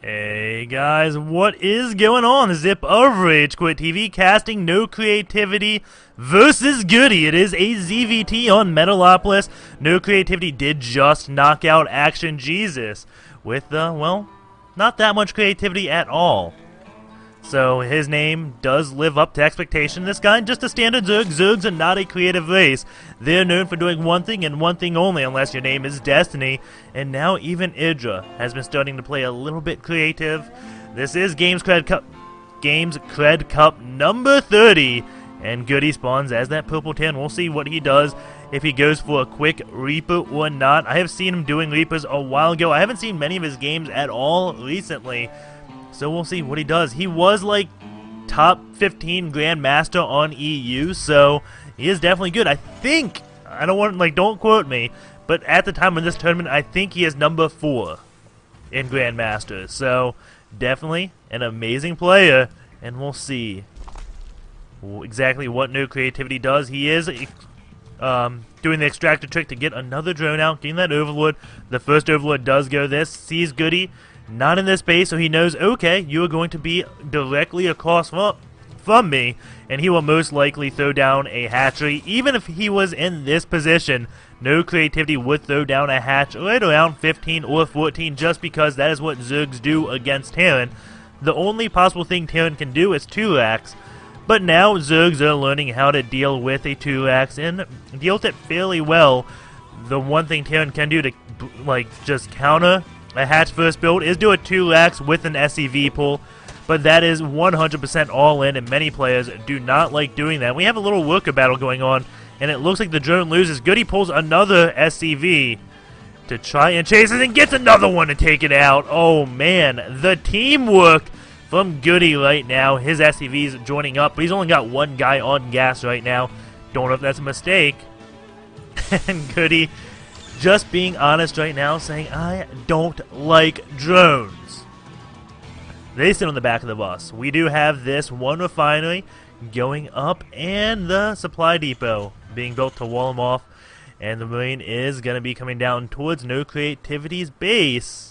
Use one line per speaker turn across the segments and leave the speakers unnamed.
Hey guys, what is going on? Zip of RageQuitTV casting NoCreativity versus Goody. It is a ZVT on Metalopolis. NoCreativity did just knock out Action Jesus with, well, not that much creativity at all. So his name does live up to expectation. This guy, just a standard Zerg. Zergs are not a creative race. They're known for doing one thing and one thing only, unless your name is Destiny. And now even Idra has been starting to play a little bit creative. This is GameCreds Cup number 30. And Goody spawns as that purple 10. We'll see what he does, if he goes for a quick Reaper or not. I have seen him doing Reapers a while ago. I haven't seen many of his games at all recently. So we'll see what he does. He was like top 15 Grandmaster on EU, so he is definitely good. I think, I don't want, like, don't quote me, but at the time of this tournament, I think he is number 4 in Grandmaster. So definitely an amazing player, and we'll see exactly what NoCreativity does. He is doing the extractor trick to get another drone out, getting that Overlord. The first Overlord does go this, sees Goody not in this base, so he knows, okay, you are going to be directly across from me, and he will most likely throw down a hatchery. Even if he was in this position, NoCreativity would throw down a hatch right around 15 or 14, just because that is what Zergs do against Terran. The only possible thing Terran can do is 2-racks, but now Zergs are learning how to deal with a 2-racks and deal with it fairly well. The one thing Terran can do to, like, just counter a hatch first build is do a 2-racks with an SCV pull, but that is 100% all in, and many players do not like doing that. We have a little worker battle going on, and it looks like the drone loses. Goody pulls another SCV to try and chase it, and gets another one to take it out. Oh man, the teamwork from Goody right now. His SCV's joining up, but he's only got one guy on gas right now. Don't know if that's a mistake. And Goody just being honest right now, saying, I don't like drones. They sit on the back of the bus. We do have this one refinery going up, and the supply depot being built to wall them off. And the Marine is going to be coming down towards NoCreativity's base.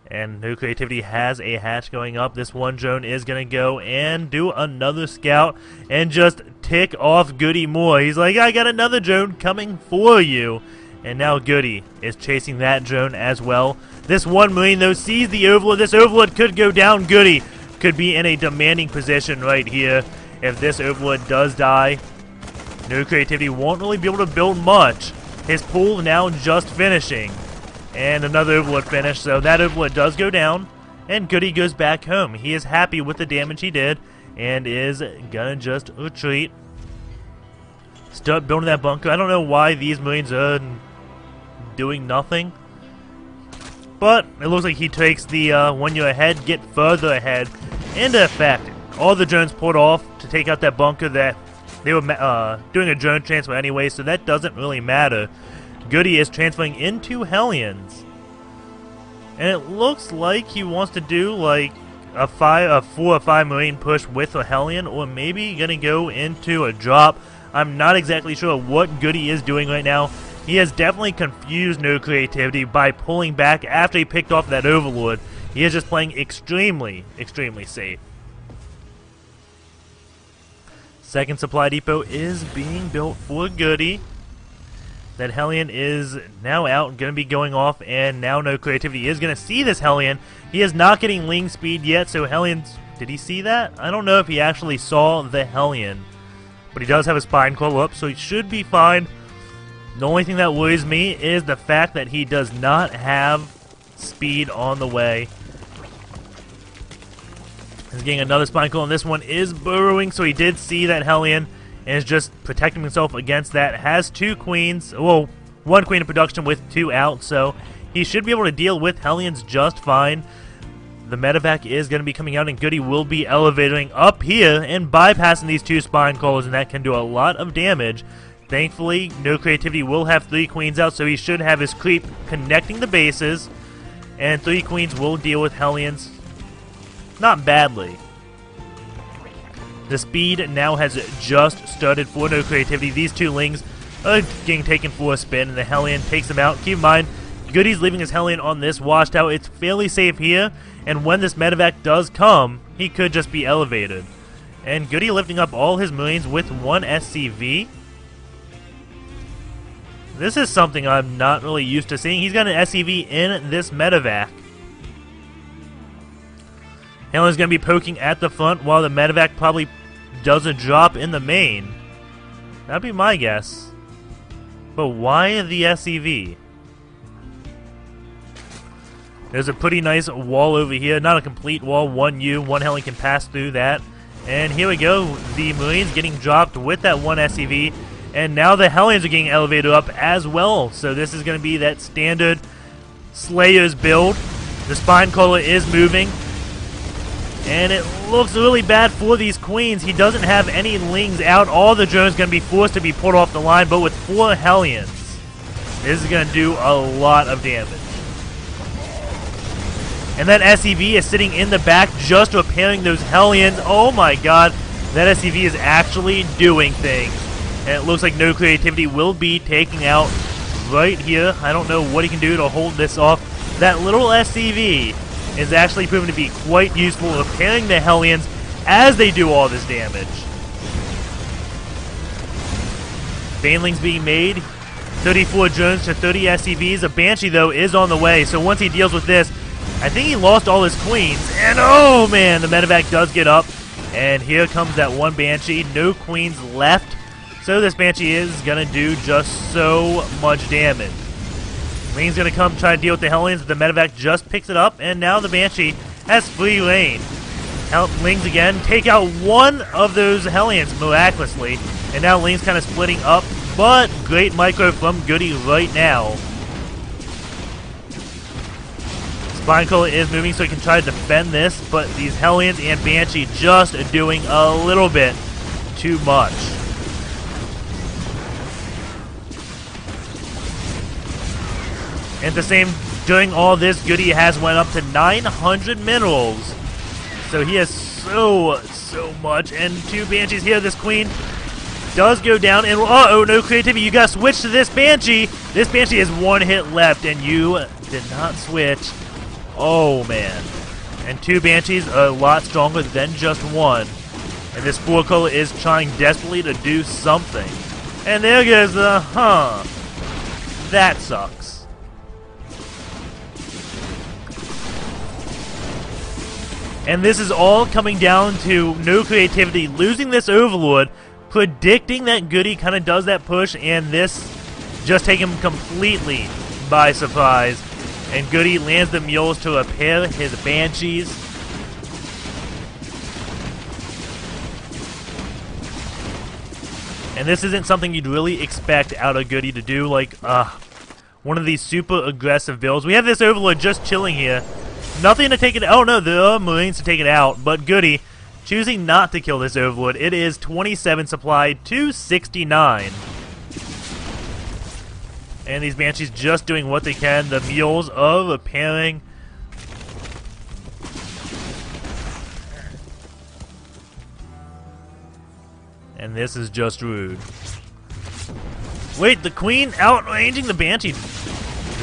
And NoCreativity has a hatch going up. This one drone is going to go and do another scout and just tick off Goody more. He's like, I got another drone coming for you. And now Goody is chasing that drone as well. This one Marine, though, sees the Overlord. This Overlord could go down. Goody could be in a demanding position right here. If this Overlord does die, NoCreativity won't really be able to build much. His pool now just finishing. And another Overlord finish, so that Overlord does go down. And Goody goes back home. He is happy with the damage he did and is gonna just retreat. Start building that bunker. I don't know why these Marines are doing nothing, but it looks like he takes the when you're ahead, get further ahead into effect. All the drones pulled off to take out that bunker that they were doing a drone transfer anyway, so that doesn't really matter. Goody is transferring into Hellions, and it looks like he wants to do like a 4 or 5 Marine push with a Hellion, or maybe gonna go into a drop. I'm not exactly sure what Goody is doing right now. He has definitely confused NoCreativity by pulling back after he picked off that Overlord. He is just playing extremely, extremely safe. Second supply depot is being built for Goody. That Hellion is now out, going to be going off, and now NoCreativity is going to see this Hellion. He is not getting Ling speed yet, so Hellions, did he see that? I don't know if he actually saw the Hellion, but he does have a spine coil up, so he should be fine. The only thing that worries me is the fact that he does not have speed on the way. He's getting another spine coil, and this one is burrowing, so he did see that Hellion and is just protecting himself against that. Has 2 queens, well, 1 queen in production with 2 out, so he should be able to deal with Hellions just fine. The medevac is going to be coming out, and Goody will be elevating up here and bypassing these 2 spine coils, and that can do a lot of damage. Thankfully, NoCreativity will have 3 queens out, so he should have his creep connecting the bases, and 3 queens will deal with Hellions not badly. The speed now has just started for NoCreativity. These 2 Lings are getting taken for a spin, and the Hellion takes them out. Keep in mind, Goody's leaving his Hellion on this watchtower. It's fairly safe here, and when this medevac does come, he could just be elevated. And Goody lifting up all his Marines with one SCV. This is something I'm not really used to seeing. He's got an SCV in this medevac. Hellion's going to be poking at the front while the medevac probably does a drop in the main. That'd be my guess. But why the SCV? There's a pretty nice wall over here. Not a complete wall. 1U. One Hellion can pass through that. And here we go. The Marines getting dropped with that one SCV. And now the Hellions are getting elevated up as well. So this is going to be that standard Slayers build. The Spine Crawler is moving. And it looks really bad for these Queens. He doesn't have any Lings out. All the drones going to be forced to be pulled off the line. But with 4 Hellions, this is going to do a lot of damage. And that SCV is sitting in the back just repairing those Hellions. Oh my god, that SCV is actually doing things. And it looks like NoCreativity will be taking out right here. I don't know what he can do to hold this off. That little SCV is actually proven to be quite useful repairing the Hellions as they do all this damage. Banelings being made. 34 drones to 30 SCVs. A Banshee, though, is on the way. So once he deals with this, I think he lost all his Queens. And oh man, the medevac does get up. And here comes that one Banshee. No Queens left. So this Banshee is going to do just so much damage. Lane's going to come try to deal with the Hellions. The medevac just picks it up. And now the Banshee has free lane. Lings again take out one of those Hellions miraculously. And now Ling's kind of splitting up. But great micro from Goody right now. Spinecrawler is moving so he can try to defend this, but these Hellions and Banshee just doing a little bit too much. At the same, during all this, Goody has went up to 900 minerals. So he has so much. And 2 Banshees here. This Queen does go down, and uh-oh, NoCreativity, you gotta switch to this Banshee. This Banshee has 1 hit left, and you did not switch. Oh, man. And 2 Banshees are a lot stronger than just 1. And this 4-color is trying desperately to do something. And there goes the, that sucks. And this is all coming down to NoCreativity losing this Overlord, predicting that Goody kind of does that push, and this just take him completely by surprise. And Goody lands the mules to repair his Banshees. And this isn't something you'd really expect out of Goody to do, like one of these super aggressive builds. We have this Overlord just chilling here. Nothing to take it out. Oh no, there are Marines to take it out, but Goody choosing not to kill this Overlord. It is 27 supply to 69. And these Banshees just doing what they can. The mules are repairing. And this is just rude. Wait, the Queen outranging the Banshee.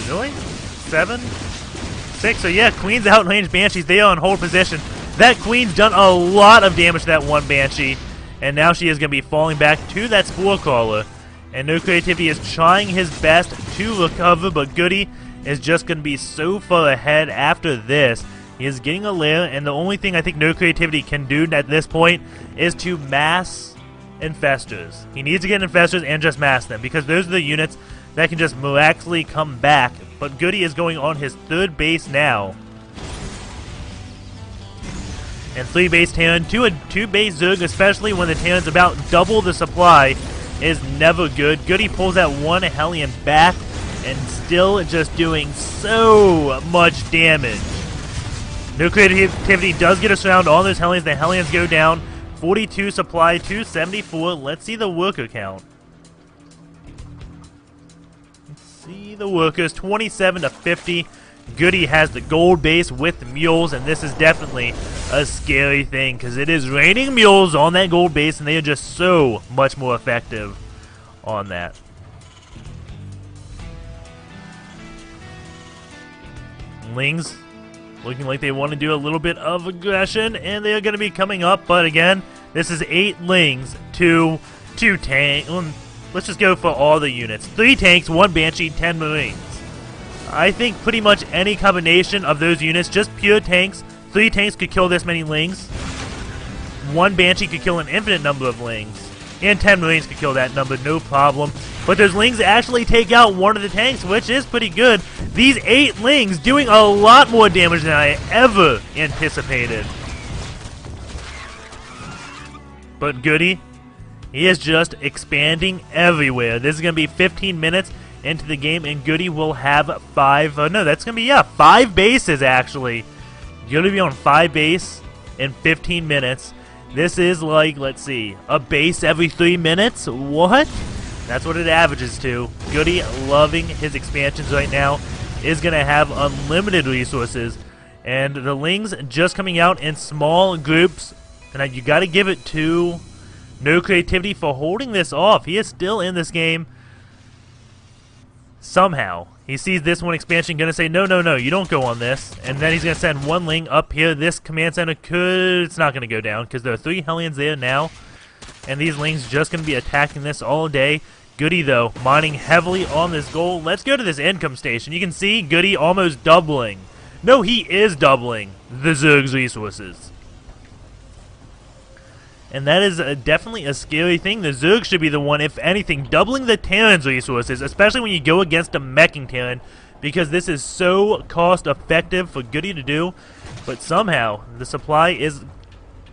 Really? 7? 6? So yeah, Queen's outranged Banshees. They are in hold position. That Queen's done a lot of damage to that one Banshee. And now she is going to be falling back to that Spore Crawler. And NoCreativity is trying his best to recover, but Goody is just going to be so far ahead after this. He is getting a lair, and the only thing I think NoCreativity can do at this point is to mass Infestors. He needs to get Infestors and just mass them, because those are the units that can just miraculously come back. But Goody is going on his 3rd base now. And 3 base Terran to a 2 base Zerg, especially when the Terran's about double the supply, is never good. Goody pulls that one Hellion back and still just doing so much damage. NoCreativity does get us around all those Hellions. The Hellions go down. 42 supply to 74. Let's see the worker count. Let's see the workers. 27 to 50. Goody has the gold base with mules, and this is definitely a scary thing because it is raining mules on that gold base, and they are just so much more effective on that. Lings looking like they want to do a little bit of aggression, and they're going to be coming up, but again, this is 8 Lings to 2 tanks. Let's just go for all the units. 3 tanks, 1 Banshee, 10 Marines. I think pretty much any combination of those units, just pure tanks, 3 tanks could kill this many Lings. 1 Banshee could kill an infinite number of Lings. And 10 Marines could kill that number, no problem. But those Lings actually take out one of the tanks, which is pretty good. These 8 Lings doing a lot more damage than I ever anticipated. But Goody, he is just expanding everywhere. This is going to be 15 minutes into the game, and Goody will have 5, no, that's going to be, 5 bases, actually. Goody will be on 5 base in 15 minutes. This is like, let's see, a base every 3 minutes? What? That's what it averages to. Goody, loving his expansions right now, is going to have unlimited resources. And the Lings just coming out in small groups. And you got to give it to NoCreativity for holding this off. He is still in this game. Somehow. He sees this one expansion, going to say, no, no, no, you don't go on this. And then he's going to send 1 Ling up here. This command center it's not going to go down because there are 3 Hellions there now. And these Lings just going to be attacking this all day. Goody, though, mining heavily on this goal. Let's go to this income station. You can see Goody almost doubling. No, he is doubling the Zerg's resources. And that is definitely a scary thing. The Zerg should be the one, if anything, doubling the Terran's resources, especially when you go against a meching Terran, because this is so cost-effective for Goody to do. But somehow, the supply is,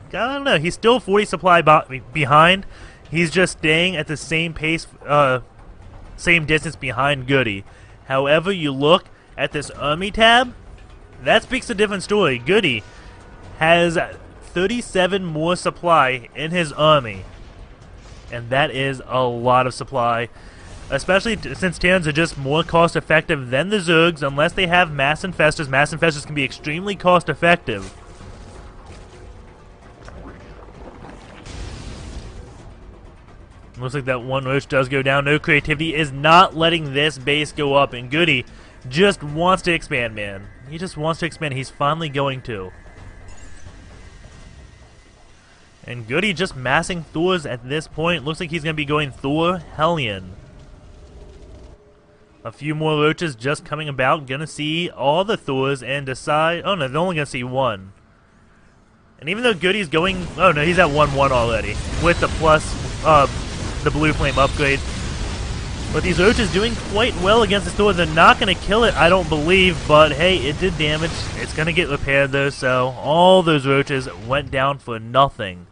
I don't know, he's still 40 supply behind. He's just staying at the same pace, same distance behind Goody. However you look at this army tab, that speaks a different story. Goody has 37 more supply in his army, and that is a lot of supply, especially since Terrans are just more cost effective than the Zergs. Unless they have mass infestors can be extremely cost effective. Looks like that 1 Roach does go down. NoCreativity is not letting this base go up, and Goody just wants to expand, man. He just wants to expand. He's finally going to. And Goody just massing Thors at this point. Looks like he's going to be going Thor Hellion. A few more Roaches just coming about. Going to see all the Thors and decide... Oh no, they're only going to see 1. And even though Goody's going... Oh no, he's at 1-1 already. With the plus, the Blue Flame upgrade. But these Roaches doing quite well against this Thor. They're not going to kill it, I don't believe. But hey, it did damage. It's going to get repaired though. So all those Roaches went down for nothing.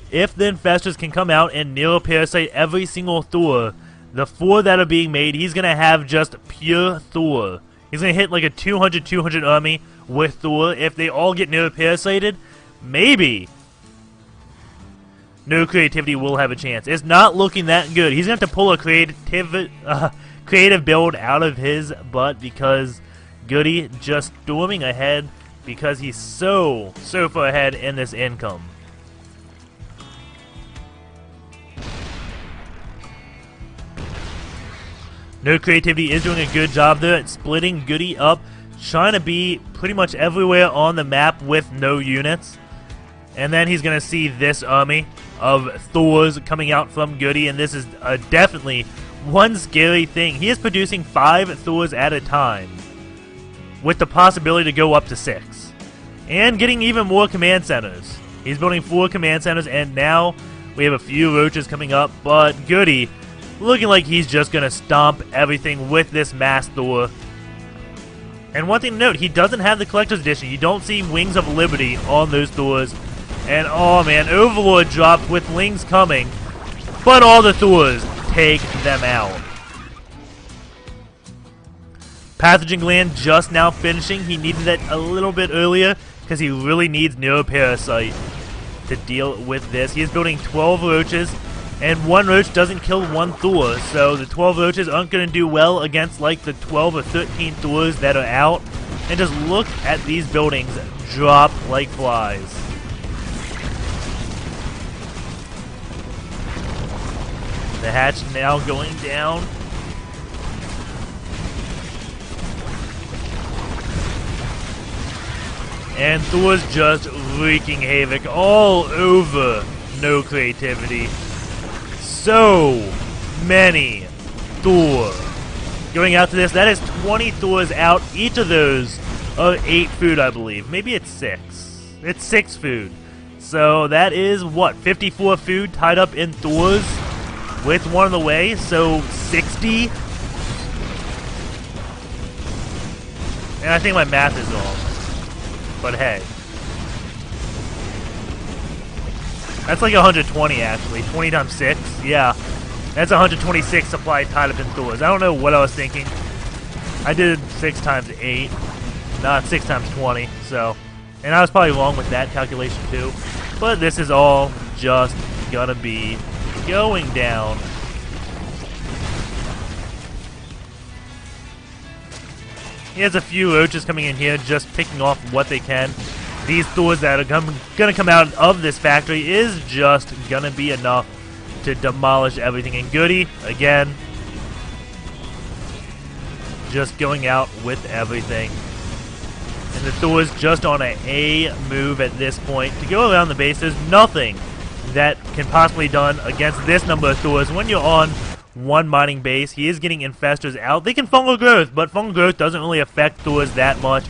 If the infestors can come out and Neo-Parasite every single Thor, the 4 that are being made, he's going to have just pure Thor. He's going to hit like a 200 army with Thor. If they all get Neo-Parasited, maybe NoCreativity will have a chance. It's not looking that good. He's going to have to pull a creative build out of his butt because Goody just storming ahead because he's so far ahead in this income. NoCreativity is doing a good job there at splitting Goody up, trying to be pretty much everywhere on the map with no units. And then he's going to see this army of Thors coming out from Goody, and this is definitely one scary thing. He is producing 5 Thors at a time, with the possibility to go up to 6. And getting even more command centers. He's building 4 command centers, and now we have a few Roaches coming up, but Goody looking like he's just going to stomp everything with this mass Thor. And one thing to note, he doesn't have the Collector's Edition. You don't see Wings of Liberty on those Thors. And oh man, Overlord dropped with Lings coming. But all the Thors take them out. Pathogen Gland just now finishing. He needed that a little bit earlier because he really needs Neuroparasite to deal with this. He is building 12 Roaches. And 1 Roach doesn't kill 1 Thor, so the 12 Roaches aren't going to do well against like the 12 or 13 Thors that are out. And just look at these buildings drop like flies. The hatch now going down. And Thor's just wreaking havoc all over NoCreativity. So many Thor going out to this. That is 20 Thors out. Each of those are 8 food, I believe. Maybe it's 6. It's 6 food. So that is, what, 54 food tied up in Thors with one on the way. So 60. And I think my math is off. But hey. That's like 120 actually. 20 times 6? Yeah. That's 126 supply tied up in Thors. I don't know what I was thinking. I did 6 times 8. Not 6 times 20. So. And I was probably wrong with that calculation too. But this is all just gonna be going down. He has a few roaches coming in here, just picking off what they can. These Thors that are gonna come out of this factory is just gonna be enough to demolish everything. And Goody, again, just going out with everything. And the Thor's just on an A move at this point to go around the base. There's nothing that can possibly be done against this number of Thors when you're on one mining base. He is getting infestors out. They can fungal growth, but fungal growth doesn't really affect Thors that much.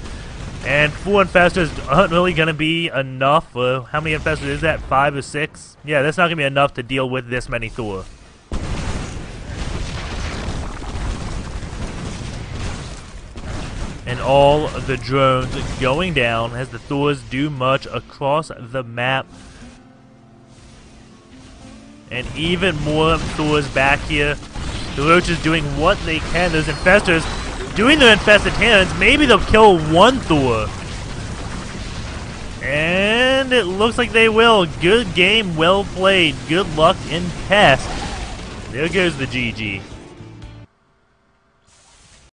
And 4 infestors aren't really going to be enough. How many infestors is that? 5 or 6? Yeah, that's not going to be enough to deal with this many Thor. And all of the drones going down as the Thors do much across the map. And even more Thors back here. The roaches doing what they can. Those infestors doing their infested hands. Maybe they'll kill 1 Thor. And it looks like they will. Good game, well played. Good luck in test. There goes the GG.